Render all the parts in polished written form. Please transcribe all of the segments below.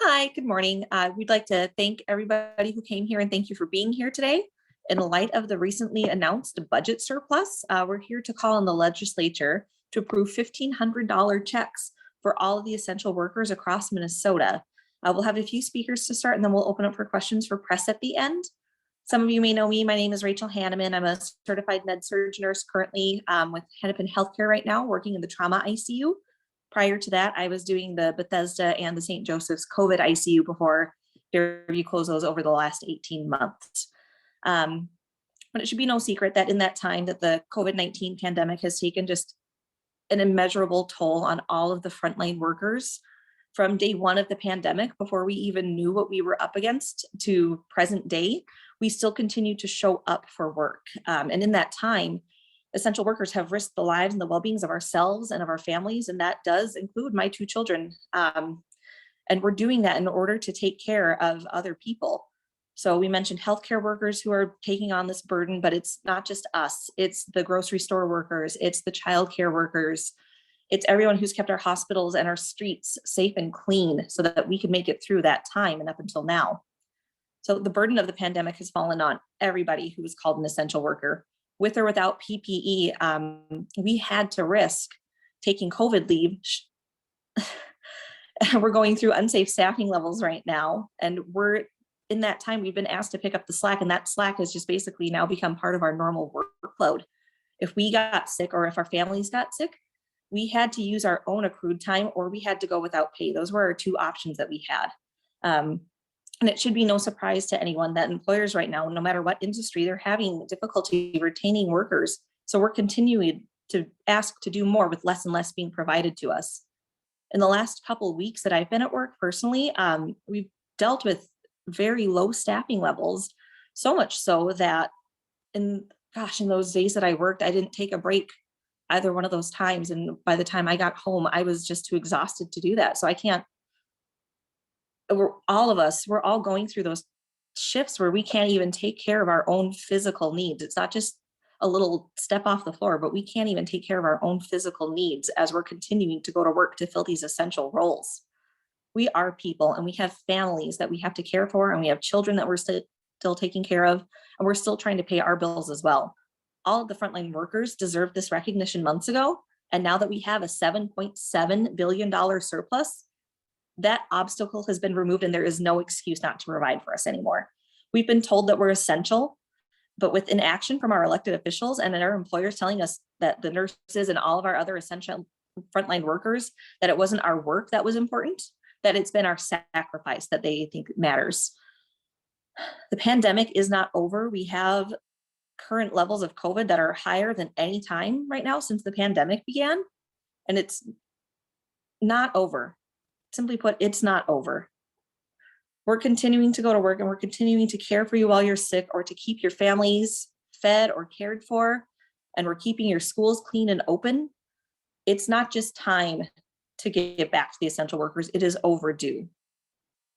Hi, good morning. We'd like to thank everybody who came here and thank you for being here today. In light of the recently announced budget surplus, we're here to call on the legislature to approve $1,500 checks for all of the essential workers across Minnesota. We'll have a few speakers to start and then we'll open up for questions for press at the end. Some of you may know me. My name is Rachel Hanneman. I'm a certified med-surg nurse currently with Henneman Healthcare right now, working in the trauma ICU. Prior to that, I was doing the Bethesda and the St. Joseph's COVID ICU before Fairview closed those over the last 18 months. But it should be no secret that in that time that the COVID-19 pandemic has taken just an immeasurable toll on all of the frontline workers from day one of the pandemic, before we even knew what we were up against, to present day. We still continue to show up for work. And in that time, essential workers have risked the lives and the well-beings of ourselves and of our families, and that does include my two children. And we're doing that in order to take care of other people. So we mentioned healthcare workers who are taking on this burden, but it's not just us. It's the grocery store workers, it's the childcare workers, it's everyone who's kept our hospitals and our streets safe and clean so that we can make it through that time and up until now. So the burden of the pandemic has fallen on everybody who was called an essential worker. With or without PPE, we had to risk taking COVID leave. We're going through unsafe staffing levels right now. And we're in that time, we've been asked to pick up the slack, and that slack has just basically now become part of our normal workload. If we got sick or if our families got sick, we had to use our own accrued time or we had to go without pay. Those were our two options that we had. And it should be no surprise to anyone that employers right now, no matter what industry, they're having difficulty retaining workers. So we're continuing to ask to do more with less and less being provided to us. In the last couple of weeks that I've been at work personally, we've dealt with very low staffing levels, so much so that in those days that I worked, I didn't take a break either one of those times. And by the time I got home, I was just too exhausted to do that. So I can't, we're all going through those shifts where we can't even take care of our own physical needs. It's not just a little step off the floor, but we can't even take care of our own physical needs as we're continuing to go to work to fill these essential roles. We are people and we have families that we have to care for, and we have children that we're still taking care of, and we're still trying to pay our bills as well. All of the frontline workers deserved this recognition months ago. And now that we have a $7.7 billion surplus, that obstacle has been removed and there is no excuse not to provide for us anymore. We've been told that we're essential, but with inaction from our elected officials and our employers telling us that the nurses and all of our other essential frontline workers, that it wasn't our work that was important, that it's been our sacrifice that they think matters. The pandemic is not over. We have current levels of COVID that are higher than any time right now since the pandemic began, and it's not over. Simply put, it's not over. We're continuing to go to work and we're continuing to care for you while you're sick or to keep your families fed or cared for, and we're keeping your schools clean and open. It's not just time to get back to the essential workers, it is overdue.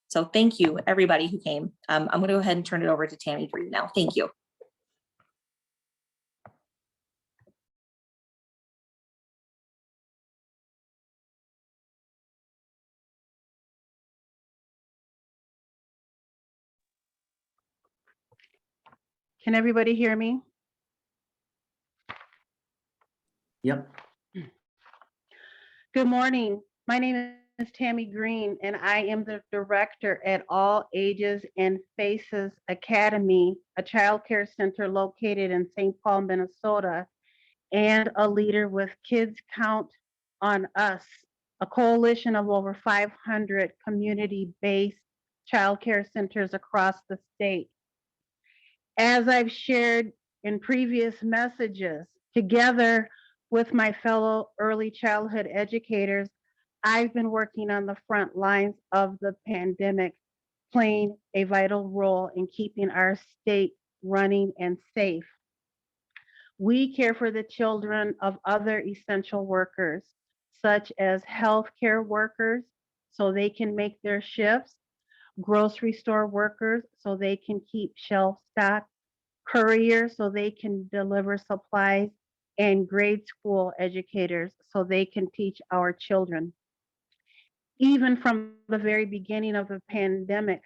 So thank you, everybody who came. I'm going to go ahead and turn it over to Tammy Green now. Thank you. Can everybody hear me? Yep. Good morning. My name is Tammy Green, and I am the director at All Ages and Faces Academy, a child care center located in St. Paul, Minnesota, and a leader with Kids Count on Us, a coalition of over 500 community-based child care centers across the state. As I've shared in previous messages, together with my fellow early childhood educators, I've been working on the front lines of the pandemic, playing a vital role in keeping our state running and safe. We care for the children of other essential workers, such as healthcare workers, so they can make their shifts, grocery store workers, so they can keep shelf stocked, couriers, so they can deliver supplies, and grade school educators, so they can teach our children. Even from the very beginning of the pandemic,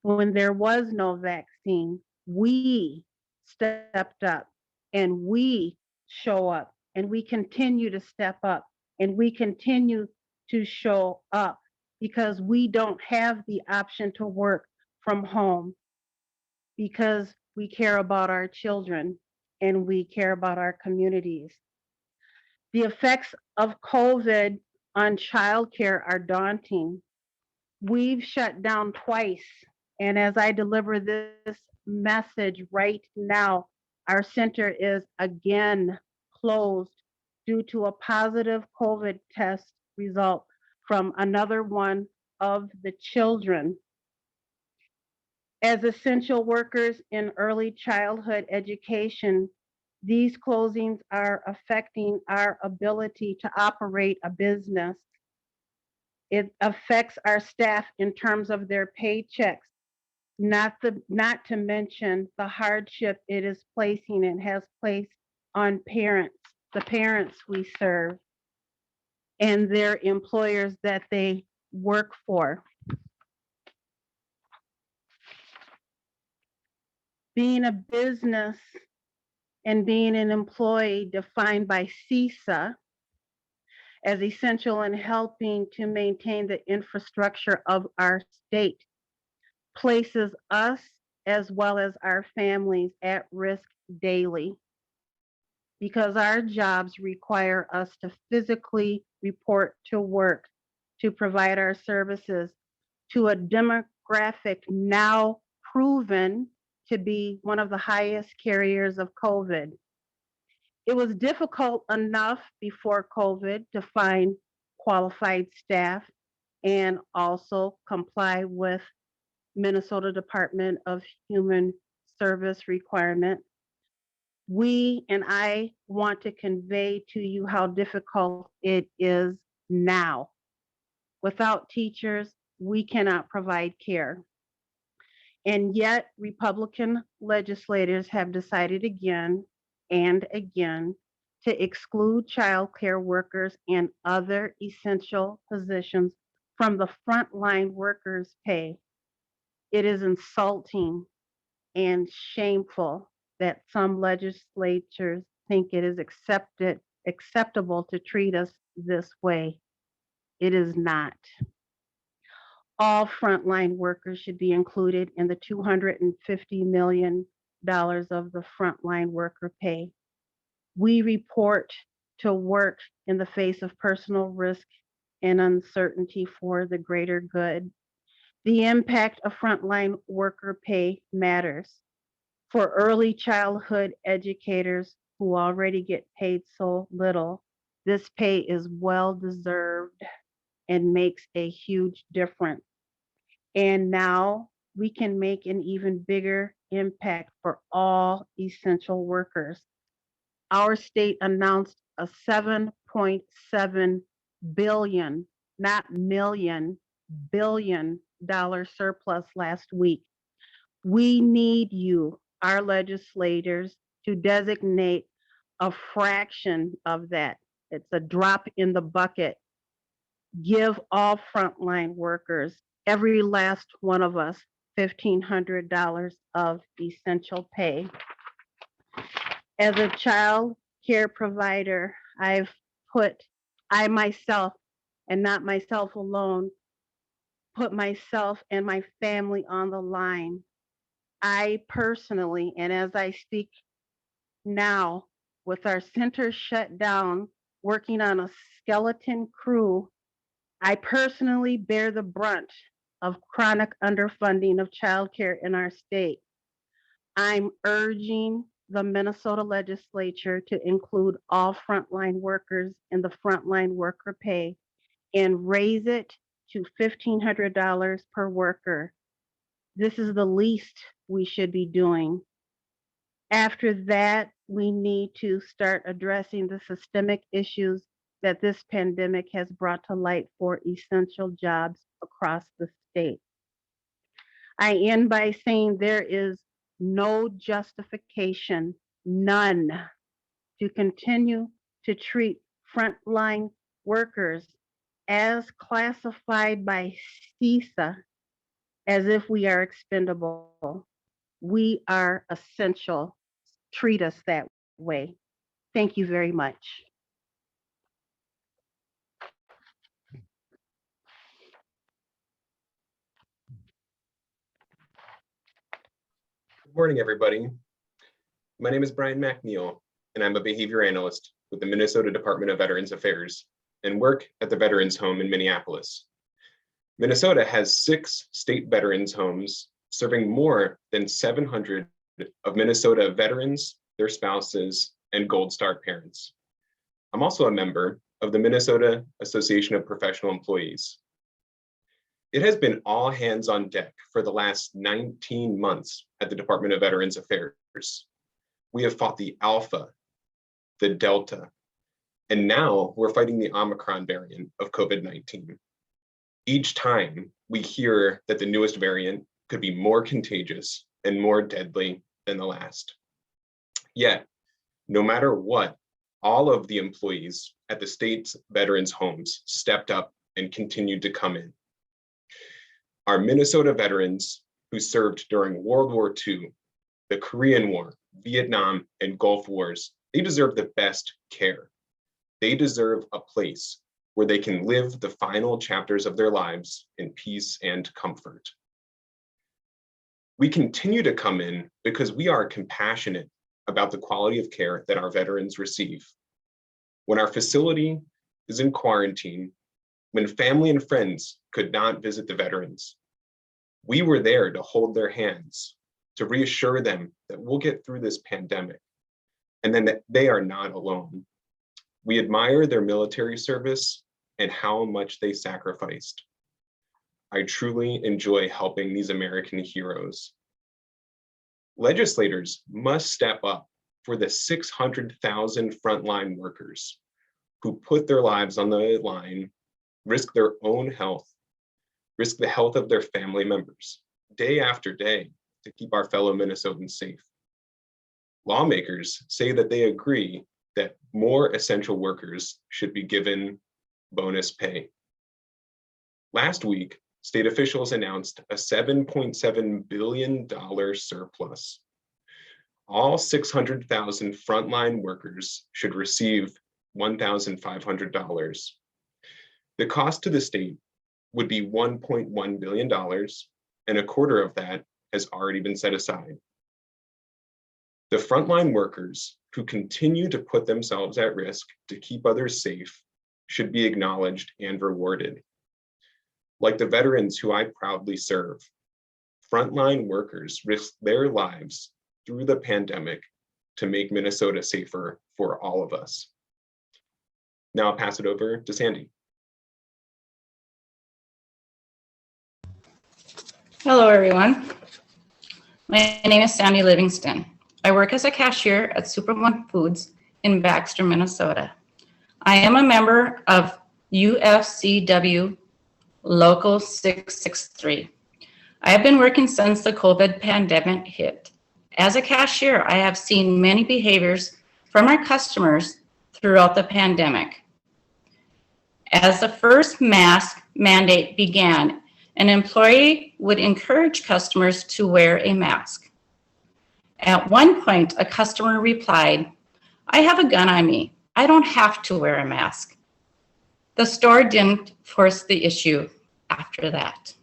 when there was no vaccine, we stepped up and we show up and we continue to step up and we continue to show up because we don't have the option to work from home because we care about our children and we care about our communities. The effects of COVID on childcare are daunting. We've shut down twice. And as I deliver this message right now, our center is again closed due to a positive COVID test result from another one of the children. As essential workers in early childhood education, these closings are affecting our ability to operate a business. It affects our staff in terms of their paychecks, not to mention the hardship it is placing and has placed on parents, the parents we serve, and their employers that they work for. Being a business and being an employee defined by CISA as essential in helping to maintain the infrastructure of our state places us as well as our families at risk daily because our jobs require us to physically report to work to provide our services to a demographic now proven to be one of the highest carriers of COVID. It was difficult enough before COVID to find qualified staff and also comply with Minnesota Department of Human Service requirement. We and I want to convey to you how difficult it is now. Without teachers, we cannot provide care. And yet, Republican legislators have decided again and again to exclude child care workers and other essential positions from the frontline workers' pay. It is insulting and shameful that some legislatures think it is acceptable to treat us this way. It is not. All frontline workers should be included in the $250 million of the frontline worker pay. We report to work in the face of personal risk and uncertainty for the greater good. The impact of frontline worker pay matters. For early childhood educators who already get paid so little, this pay is well deserved and makes a huge difference. And now we can make an even bigger impact for all essential workers. Our state announced a 7.7 billion, not million, billion-dollar surplus last week. We need you, our legislators, to designate a fraction of that. It's a drop in the bucket. Give all frontline workers, every last one of us, $1,500 of essential pay. As a child care provider, I myself, and not myself alone, put myself and my family on the line. I personally, and as I speak now, with our center shut down, working on a skeleton crew, I personally bear the brunt of chronic underfunding of childcare in our state. I'm urging the Minnesota legislature to include all frontline workers in the frontline worker pay and raise it to $1,500 per worker. This is the least we should be doing. After that, we need to start addressing the systemic issues that this pandemic has brought to light for essential jobs across the state. I end by saying there is no justification, none, to continue to treat frontline workers as classified by CISA as if we are expendable. We are essential. Treat us that way. Thank you very much. Good morning, everybody. My name is Brian McNeil, and I'm a behavior analyst with the Minnesota Department of Veterans Affairs and work at the Veterans Home in Minneapolis. Minnesota has 6 state veterans homes serving more than 700 of Minnesota veterans, their spouses, and Gold Star parents. I'm also a member of the Minnesota Association of Professional Employees. It has been all hands on deck for the last 19 months at the Department of Veterans Affairs. We have fought the Alpha, the Delta, and now we're fighting the Omicron variant of COVID-19. Each time we hear that the newest variant could be more contagious and more deadly than the last. Yet, no matter what, all of the employees at the state's veterans homes stepped up and continued to come in. Our Minnesota veterans who served during World War II, the Korean War, Vietnam, and Gulf Wars, they deserve the best care. They deserve a place where they can live the final chapters of their lives in peace and comfort. We continue to come in because we are compassionate about the quality of care that our veterans receive. When our facility is in quarantine, when family and friends could not visit the veterans, we were there to hold their hands, to reassure them that we'll get through this pandemic, and then that they are not alone. We admire their military service and how much they sacrificed. I truly enjoy helping these American heroes. Legislators must step up for the 600,000 frontline workers who put their lives on the line, risk their own health, risk the health of their family members day after day to keep our fellow Minnesotans safe. Lawmakers say that they agree that more essential workers should be given bonus pay. Last week, state officials announced a $7.7 billion surplus. All 600,000 frontline workers should receive $1,500. The cost to the state would be $1.1 billion, and a quarter of that has already been set aside. The frontline workers who continue to put themselves at risk to keep others safe should be acknowledged and rewarded. Like the veterans who I proudly serve, frontline workers risk their lives through the pandemic to make Minnesota safer for all of us. Now I'll pass it over to Sandy. Hello, everyone. My name is Sandy Livingston. I work as a cashier at Super One Foods in Baxter, Minnesota. I am a member of UFCW Local 663. I have been working since the COVID pandemic hit. As a cashier, I have seen many behaviors from our customers throughout the pandemic. As the first mask mandate began, an employee would encourage customers to wear a mask. At one point, a customer replied, "I have a gun on me. I don't have to wear a mask." The store didn't force the issue after that.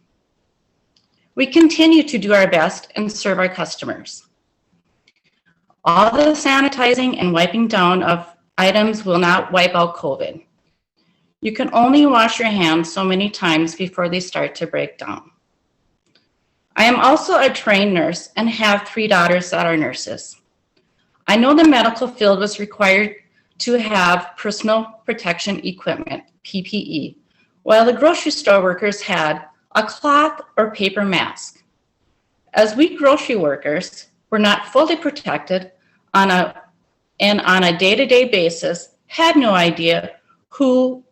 We continue to do our best and serve our customers. All the sanitizing and wiping down of items will not wipe out COVID. You can only wash your hands so many times before they start to break down. I am also a trained nurse and have 3 daughters that are nurses. I know the medical field was required to have personal protection equipment, PPE, while the grocery store workers had a cloth or paper mask. As we grocery workers were not fully protected on a day-to-day basis, had no idea who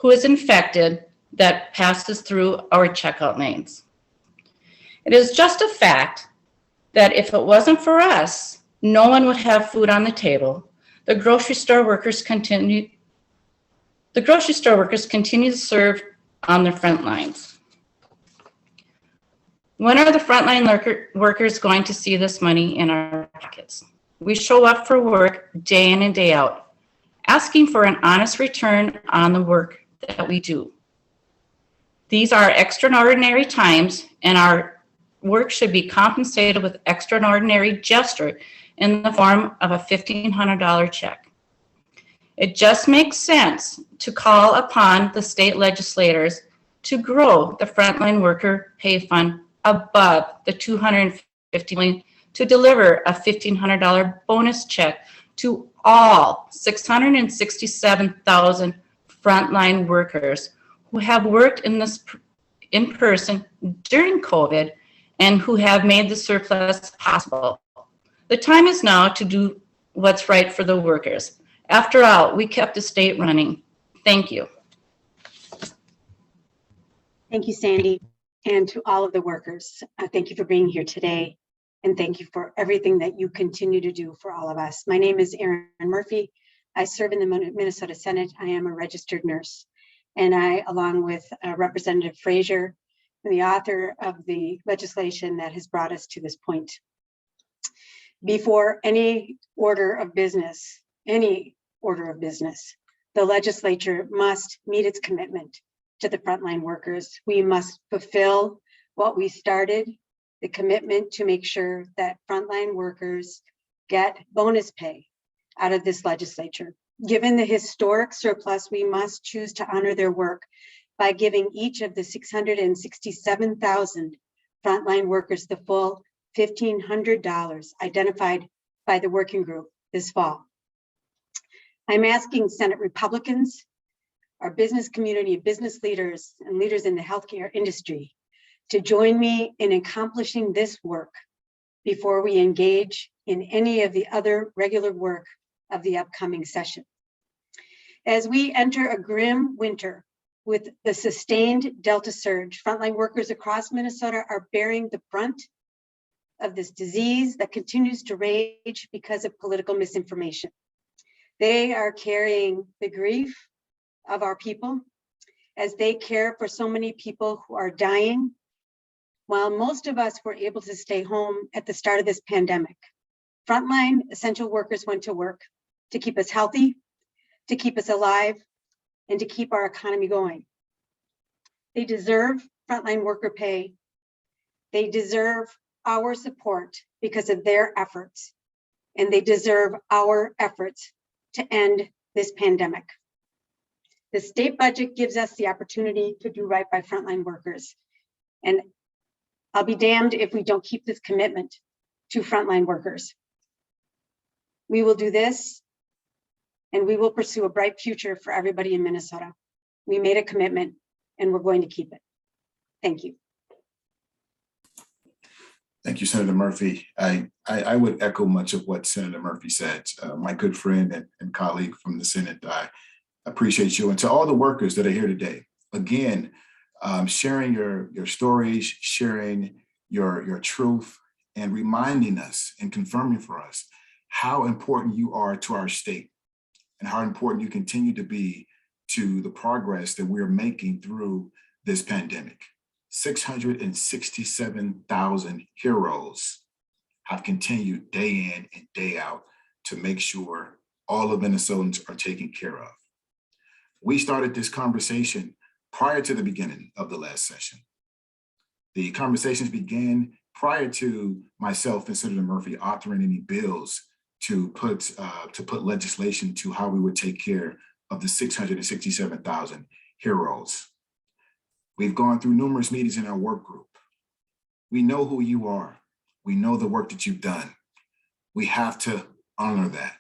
is infected that passes through our checkout lanes. It is just a fact that if it wasn't for us, no one would have food on the table. The grocery store workers continue The grocery store workers continue to serve on the front lines. When are the frontline workers going to see this money in our pockets? We show up for work day in and day out, asking for an honest return on the work that we do. These are extraordinary times, and our work should be compensated with extraordinary gesture in the form of a $1,500 check. It just makes sense to call upon the state legislators to grow the frontline worker pay fund above the $250 million to deliver a $1,500 bonus check to all 667,000 frontline workers who have worked in person during COVID and who have made the surplus possible. The time is now to do what's right for the workers. After all, we kept the state running. Thank you. Thank you, Sandy, and to all of the workers. Thank you for being here today, and thank you for everything that you continue to do for all of us. My name is Erin Murphy. I serve in the Minnesota Senate. I am a registered nurse, and I, along with Representative Frazier, am the author of the legislation that has brought us to this point. Before any order of business, the legislature must meet its commitment to the frontline workers. We must fulfill what we started, the commitment to make sure that frontline workers get bonus pay out of this legislature. Given the historic surplus, we must choose to honor their work by giving each of the 667,000 frontline workers the full $1,500 identified by the working group this fall. I'm asking Senate Republicans, our business community, business leaders, and leaders in the healthcare industry to join me in accomplishing this work before we engage in any of the other regular work of the upcoming session. As we enter a grim winter with the sustained Delta surge, frontline workers across Minnesota are bearing the brunt of this disease that continues to rage because of political misinformation. They are carrying the grief of our people as they care for so many people who are dying, while most of us were able to stay home at the start of this pandemic. Frontline essential workers went to work to keep us healthy, to keep us alive, and to keep our economy going. They deserve frontline worker pay. They deserve our support because of their efforts, and they deserve our efforts to end this pandemic. The state budget gives us the opportunity to do right by frontline workers, and I'll be damned if we don't keep this commitment to frontline workers. We will do this, and we will pursue a bright future for everybody in Minnesota. We made a commitment, and we're going to keep it. Thank you. Thank you, Senator Murphy. I would echo much of what Senator Murphy said. My good friend and colleague from the Senate, I appreciate you. And to all the workers that are here today, again, sharing your stories, sharing your truth, and reminding us and confirming for us how important you are to our state and how important you continue to be to the progress that we're making through this pandemic. 667,000 heroes have continued day in and day out to make sure all of Minnesotans are taken care of. We started this conversation prior to the beginning of the last session. The conversations began prior to myself and Senator Murphy authoring any bills to put legislation to how we would take care of the 667,000 heroes. We've gone through numerous meetings in our work group. We know who you are. We know the work that you've done. We have to honor that.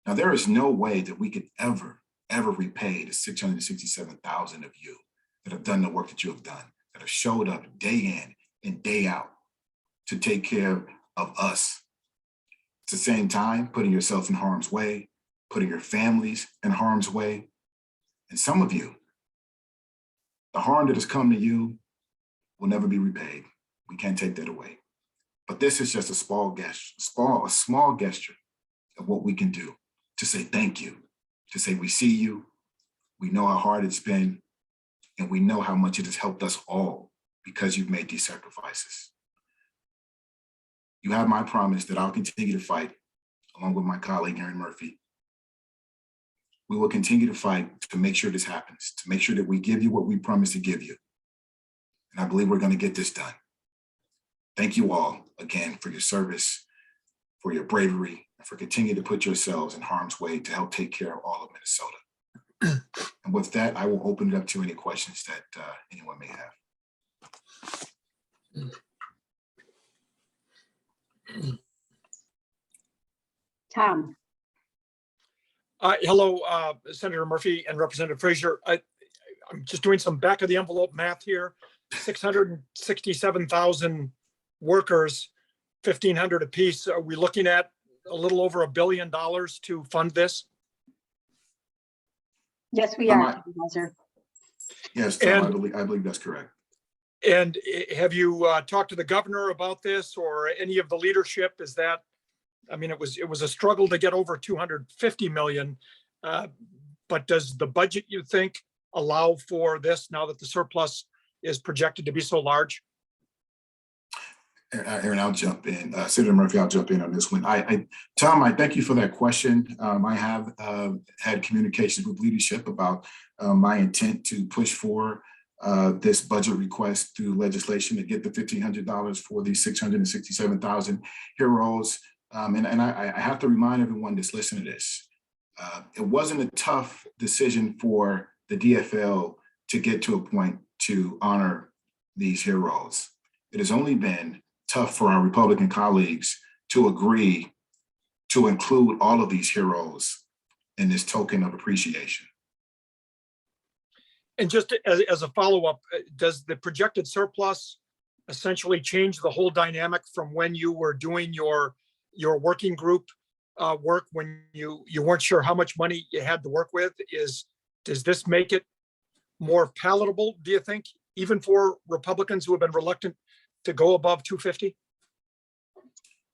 Now, there is no way that we could ever repay the 667,000 of you that have done the work that you have done, that have showed up day in and day out to take care of us. At the same time, putting yourself in harm's way, putting your families in harm's way. And some of you, the harm that has come to you will never be repaid. We can't take that away. But this is just a small gesture of what we can do to say thank you, to say we see you, We know how hard it's been, and we know how much it has helped us all because you've made these sacrifices. You have my promise that I'll continue to fight along with my colleague, Erin Murphy. We will continue to fight to make sure this happens, to make sure that we give you what we promised to give you. And I believe we're going to get this done. Thank you all again for your service, for your bravery, and for continuing to put yourselves in harm's way to help take care of all of Minnesota. And with that, I will open it up to any questions that anyone may have. Tom, Hello, Senator Murphy and Representative Frazier. I'm just doing some back of the envelope math here. 667,000 workers, 1,500 apiece. Are we looking at a little over $1 billion to fund this? yes, we are. Supervisor. Yes, Tom, And- I believe that's correct. And have you talked to the governor about this or any of the leadership? Is that, I mean, it was a struggle to get over 250 million. But does the budget, you think, allow for this now that the surplus is projected to be so large? Aaron, I'll jump in. Senator Murphy, I'll jump in on this one. Tom, I thank you for that question. I have had communications with leadership about my intent to push for this budget request through legislation to get the $1,500 for these 667,000 heroes. And I have to remind everyone that's listening to this, it wasn't a tough decision for the DFL to get to a point to honor these heroes. It has only been tough for our Republican colleagues to agree to include all of these heroes in this token of appreciation. And just as a follow-up, does the projected surplus essentially change the whole dynamic from when you were doing your working group work, when you weren't sure how much money you had to work with? Does this make it more palatable, do you think, even for Republicans who have been reluctant to go above 250?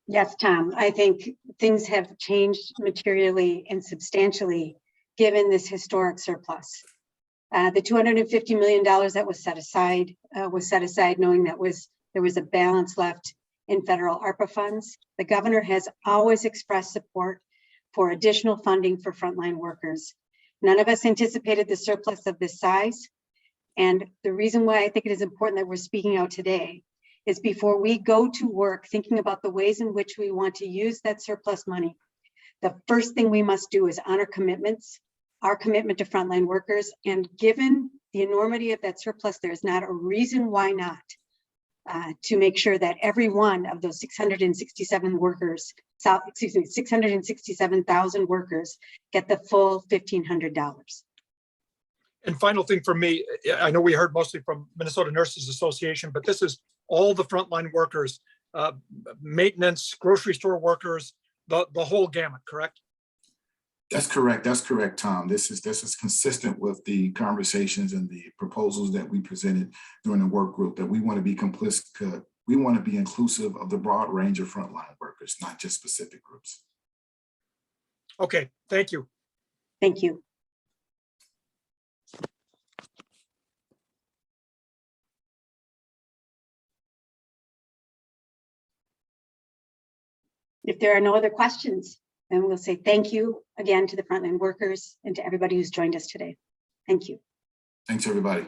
Yes, Tom, I think things have changed materially and substantially given this historic surplus. The $250 million that was set aside knowing that there was a balance left in federal ARPA funds. The governor has always expressed support for additional funding for frontline workers. None of us anticipated the surplus of this size. And the reason why I think it is important that we're speaking out today is before we go to work thinking about the ways in which we want to use that surplus money, the first thing we must do is honor commitments, our commitment to frontline workers. And given the enormity of that surplus, there's not a reason why not to make sure that every one of those 667,000 workers get the full $1,500. And final thing for me, I know we heard mostly from Minnesota Nurses Association, but this is all the frontline workers, maintenance, grocery store workers, the whole gamut, correct? That's correct. That's correct, Tom. This is consistent with the conversations and the proposals that we presented during the work group, that we want to be complicit. We want to be inclusive of the broad range of frontline workers, not just specific groups. Okay, thank you. Thank you. If there are no other questions, then we'll say thank you again to the frontline workers and to everybody who's joined us today. Thank you. Thanks, everybody.